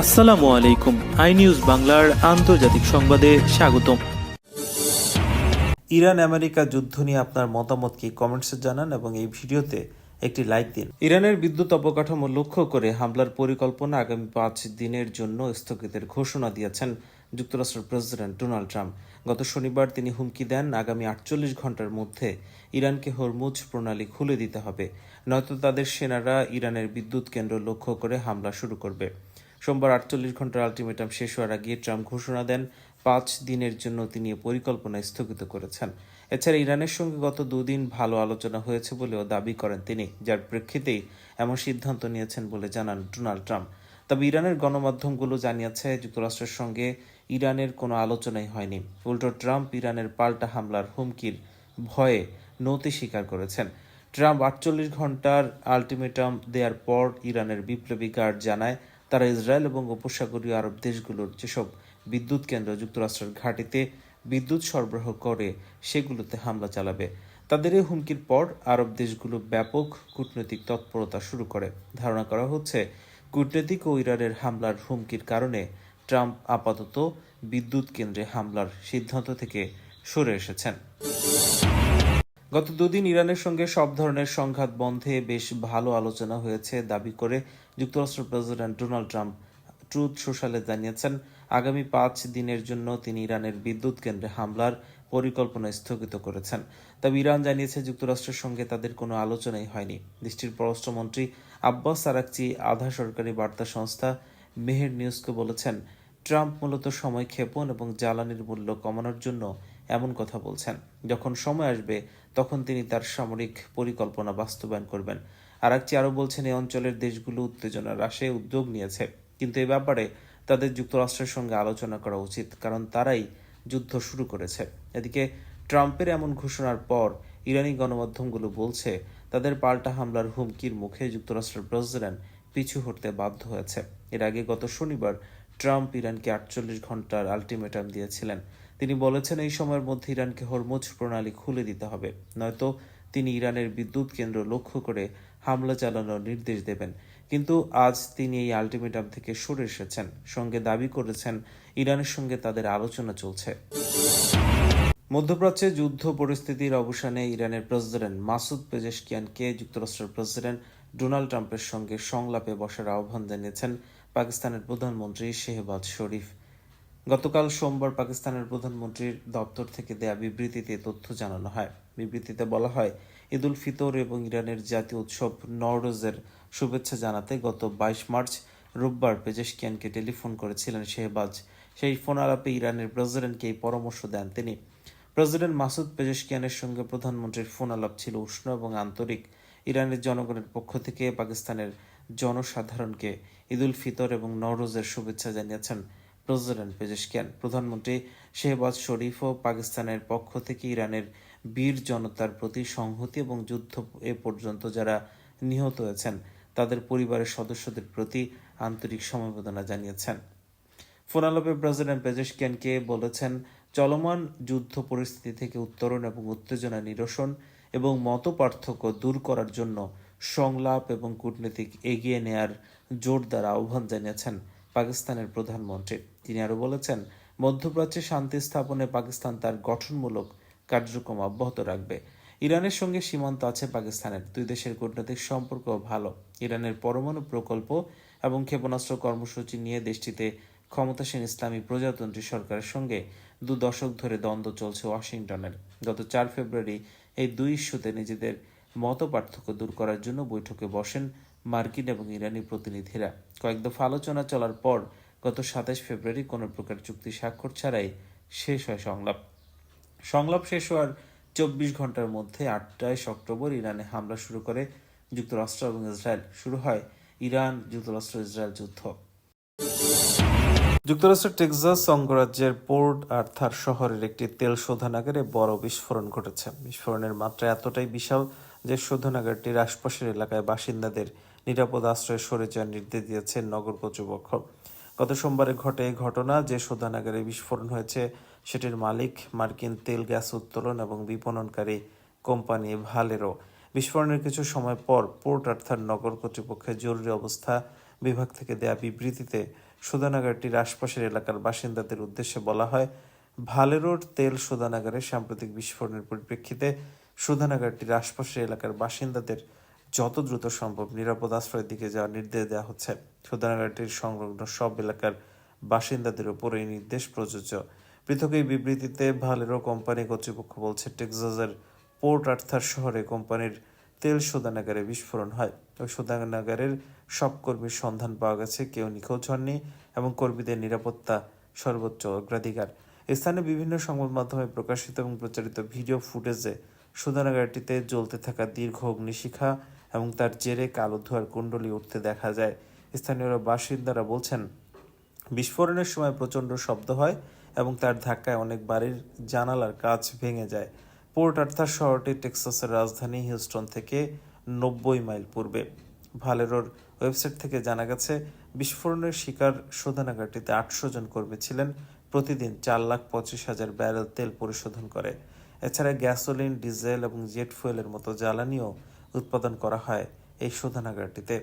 আসসালামু আলাইকুম। I news বাংলার আন্তর্জাতিক সংবাদে স্বাগতম। ইরান আমেরিকা যুদ্ধ নিয়ে আপনার মতামত কি কমেন্টসে জানান এবং এই ভিডিওতে একটি লাইক দিন। ইরানের বিদ্যুৎ অবকাঠামো লক্ষ্য করে হামলার পরিকল্পনা আগামী 5 দিনের জন্য স্থগিতের ঘোষণা দিয়েছেন যুক্তরাষ্ট্রের প্রেসিডেন্ট ডোনাল্ড ট্রাম্প। গত শনিবার তিনি হুমকি দেন আগামী 48 ঘন্টার মধ্যে ইরানকে হরমুজ প্রণালী খুলে দিতে হবে, নয়তো তাদের সেনারা ইরানের বিদ্যুৎ কেন্দ্র লক্ষ্য করে হামলা শুরু করবে। সোমবার 48 ঘন্টার আলটিমেটাম শেষ হওয়ার আগে ট্রাম্প ঘোষণা দেন 5 দিনের জন্য তিনি পরিকল্পনা স্থগিত করেছেন। এছাড়া ইরানের সঙ্গে গত দুদিন ভালো আলোচনা হয়েছে বলেও দাবি করেন তিনি, যার প্রেক্ষিতেই এমন সিদ্ধান্ত নিয়েছেন বলে জানান ডোনাল্ড ট্রাম্প। তবে ইরানের গণমাধ্যমগুলো জানিয়েছে যুক্তরাষ্ট্রের সঙ্গে ইরানের কোনো আলোচনাই হয়নি। উল্টো ট্রাম্প ইরানের পাল্টা হামলার হুমকির ভয়ে নতি স্বীকার করেছেন। ট্রাম্প 48 ঘন্টার আলটিমেটাম দেওয়ার পর ইরানের বিপ্লবী গার্ড জানায় তারা ইসরায়েল এবং উপসাগরীয় আরব দেশগুলোর যেসব বিদ্যুৎ কেন্দ্র যুক্তরাষ্ট্রের ঘাঁটিতে বিদ্যুৎ সরবরাহ করে সেগুলোতে হামলা চালাবে। তাদের এই হুমকির পর আরব দেশগুলো ব্যাপক কূটনৈতিক তৎপরতা শুরু করে। ধারণা করা হচ্ছে কূটনৈতিক ও ইরানের হামলার হুমকির কারণে ট্রাম্প আপাতত বিদ্যুৎ কেন্দ্রে হামলার সিদ্ধান্ত থেকে সরে এসেছেন। গত দুদিন ইরানের সঙ্গে সব ধরনের সংঘাত বন্ধে বেশ ভালো আলোচনা হয়েছে দাবি করে যুক্তরাষ্ট্রের প্রেসিডেন্ট ডোনাল্ড ট্রাম্প ট্রুথ সোশ্যালে জানিয়েছেন আগামী 5 দিনের জন্য তিনি ইরানের বিদ্যুৎ কেন্দ্রে হামলার পরিকল্পনা স্থগিত করেছেন। তবে ইরান জানিয়েছে যুক্তরাষ্ট্রের সঙ্গে তাদের কোনো আলোচনাই হয়নি। দেশটির পররাষ্ট্রমন্ত্রী আব্বাস আরাকচি আধা সরকারি বার্তা সংস্থা মেহের নিউজকে বলেছেন ট্রাম্প মূলত সময় ক্ষেপণ এবং জ্বালানির মূল্য কমানোর জন্য এমন কথা বলছেন। যখন সময় আসবে তখন তিনি তার সামরিক পরিকল্পনা বাস্তবায়ন করবেন। আরাকচি আরও বলছেন এই অঞ্চলের দেশগুলো উত্তেজনা হ্রাসে উদ্যোগ নিয়েছে, কিন্তু এ ব্যাপারে তাদের যুক্তরাষ্ট্রের সঙ্গে আলোচনা করা উচিত, কারণ তারাই যুদ্ধ শুরু করেছে। এদিকে ট্রাম্পের এমন ঘোষণার পর ইরানি গণমাধ্যমগুলো বলছে তাদের পাল্টা হামলার হুমকির মুখে যুক্তরাষ্ট্রের প্রেসিডেন্ট পিছু হটতে বাধ্য হয়েছে। এর আগে গত শনিবার ট্রাম্প ইরানকে 48 ঘন্টার আলটিমেটাম দিয়েছিলেন। তিনি বলেছেন এই সময়ের মধ্যে ইরানকে হরমুজ প্রণালী খুলে দিতে হবে, নয়তো তিনি ইরানের বিদ্যুৎ কেন্দ্র লক্ষ্য করে হামলা চালানোর নির্দেশ দেবেন। কিন্তু আজ তিনি এই আলটিমেটাম থেকে সরে এসেছেন, সঙ্গে দাবি করেছেন ইরানের সঙ্গে তাদের আলোচনা চলছে। মধ্যপ্রাচ্যে যুদ্ধ পরিস্থিতির অবসানে ইরানের প্রেসিডেন্ট মাসুদ পেজেশকিয়ানকে যুক্তরাষ্ট্রের প্রেসিডেন্ট ডোনাল্ড ট্রাম্পের সঙ্গে সংলাপে বসার আহ্বান জানিয়েছেন পাকিস্তানের প্রধানমন্ত্রী শেহবাজ শরীফ। গতকাল সোমবার পাকিস্তানের প্রধানমন্ত্রীর দপ্তর থেকে দেয়া বিবৃতিতে তথ্য জানানো হয়। বিবৃতিতে বলা হয় ঈদ উল ফিতর এবং ইরানের জাতীয় উৎসব নওরোজের শুভেচ্ছা জানাতে গত 22 মার্চ রোববার পেজেশকিয়ানকে টেলিফোন করেছিলেন শেহবাজ। সেই ফোন আলাপে ইরানের প্রেসিডেন্টকে এই পরামর্শ দেন তিনি। প্রেসিডেন্ট মাসুদ পেজেশকিয়ানের সঙ্গে প্রধানমন্ত্রীর ফোন আলাপ ছিল উষ্ণ এবং আন্তরিক। ইরানের জনগণের পক্ষ থেকে পাকিস্তানের জনসাধারণকে ঈদ উল ফিতর এবং নওরোজের শুভেচ্ছা জানিয়েছেন প্রেসিডেন্ট পেজেশকিয়ান। প্রধানমন্ত্রী শেহবাজ শরীফও পাকিস্তানের পক্ষ থেকে ইরানের বীর জনতার প্রতি সংহতি এবং যুদ্ধ এ পর্যন্ত যারা নিহত হয়েছেন তাদের পরিবারের সদস্যদের প্রতি আন্তরিক সমবেদনা জানিয়েছেন। ফোনালাপে প্রেসিডেন্ট পেজেশকিয়ানকে বলেছেন চলমান যুদ্ধ পরিস্থিতি থেকে উত্তরণ এবং উত্তেজনা নিরসন এবং মতপার্থক্য দূর করার জন্য সংলাপ এবং কূটনীতিক এগিয়ে নেয়ার জোরদার আহ্বান জানিয়েছেন পাকিস্তানের প্রধানমন্ত্রী। তিনি আরও বলেছেন মধ্যপ্রাচ্যে শান্তি স্থাপনে পাকিস্তান তার গঠনমূলক কার্যক্রম অব্যাহত রাখবে। ইরানের সঙ্গে সীমান্ত আছে পাকিস্তানের, দুই দেশের কূটনৈতিক সম্পর্ক ভালো। ইরানের পরমাণু প্রকল্প এবং ক্ষেপণাস্ত্র কর্মসূচি নিয়ে দেশটিতে ক্ষমতাসীন ইসলামী প্রজাতন্ত্রী সরকারের সঙ্গে 2 দশক ধরে দ্বন্দ্ব চলছে ওয়াশিংটনের। গত 4 ফেব্রুয়ারি এই দুই ইস্যুতে নিজেদের মতপার্থক্য দূর করার জন্য বৈঠকে বসেন মার্কিন এবং ইরানি প্রতিনিধিরা। কয়েক দফা আলোচনা চলার পর গত 27 ফেব্রুয়ারি কোনো প্রকার চুক্তি স্বাক্ষর ছাড়াই শেষ হয় সংলাপ শেষ হওয়ার 24 ঘন্টার মধ্যে 28 অক্টোবর ইরানে হামলা শুরু করে যুক্তরাষ্ট্র এবং ইসরায়েল। শুরু হয় ইরান যুক্তরাষ্ট্র ইসরায়েল যুদ্ধ। যুক্তরাষ্ট্রের টেক্সাস অঙ্গরাজ্যের পোর্ট আর্থার শহরের একটি তেল শোধনাগারে বড় বিস্ফোরণ ঘটেছে। বিস্ফোরণের মাত্রা এতটাই বিশাল যে শোধনাগারটির আশপাশের এলাকায় বাসিন্দাদের নিরাপদ আশ্রয়ে সরে যাওয়ার নির্দেশ দিয়েছে নগর কর্তৃপক্ষ। গত সোমবারে ঘটে এই ঘটনা। যে শোধনাগারে বিস্ফোরণ হয়েছে সেটির মালিক মার্কিন তেল গ্যাস উত্তোলন এবং বিপণনকারী কোম্পানি ভালেরো। বিস্ফোরণের কিছু সময় পর পোর্ট আর্থার নগর কর্তৃপক্ষের জরুরি অবস্থা বিভাগ থেকে দেয়া বিবৃতিতে শোধনাগারটির আশপাশের এলাকার বাসিন্দাদের উদ্দেশ্যে বলা হয়, ভালেরোর তেল শোধনাগারে সাম্প্রতিক বিস্ফোরণের পরিপ্রেক্ষিতে শোধনাগারটির আশপাশের এলাকার বাসিন্দাদের যত দ্রুত সম্ভব নিরাপদ আশ্রয়ের দিকে যাওয়ার নির্দেশ দেওয়া হচ্ছে। শোধনাগারটির সংলগ্ন সব এলাকার বাসিন্দাদের উপর এই নির্দেশ প্রযোজ্য। পৃথক এই বিবৃতিতে ভালেরো কোম্পানি কর্তৃপক্ষ বলছে, টেক্সাসের পোর্ট আর্থার শহরে কোম্পানির তেল শোধনাগারে বিস্ফোরণ হয়। ওই শোধনাগারের সব কর্মীর সন্ধান পাওয়া গেছে, কেউ নিখোঁজ হননি এবং কর্মীদের নিরাপত্তা সর্বোচ্চ অগ্রাধিকার। স্থানীয় বিভিন্ন সংবাদ মাধ্যমে প্রকাশিত এবং প্রচারিত ভিডিও ফুটেজে শোধনাগারটিতে জ্বলতে থাকা দীর্ঘ অগ্নিশিখা এবং তার জেরে কালো ধোঁয়ার কুণ্ডলী উঠতে দেখা যায়। স্থানীয় বাসিন্দারা বলছেন, বিস্ফোরণের সময় প্রচণ্ড শব্দ হয় এবং তার ধাক্কায় অনেক বাড়ির জানালার কাঁচ ভেঙে যায়। পোর্ট আর্থার শহরটি টেক্সাসের রাজধানী হিউস্টন থেকে 90 মাইল পূর্বে। ভালেরোর ওয়েবসাইট থেকে জানা গেছে, বিস্ফোরণের শিকার শোধনাগারটিতে 800 জন কর্মী ছিলেন, প্রতিদিন 4,25,000 ব্যারেল তেল পরিশোধন করে। এছাড়া গ্যাসোলিন, ডিজেল এবং জেট ফুয়েলের মতো জ্বালানিও উৎপাদন করা হয় এই শোধনাগারটিতে।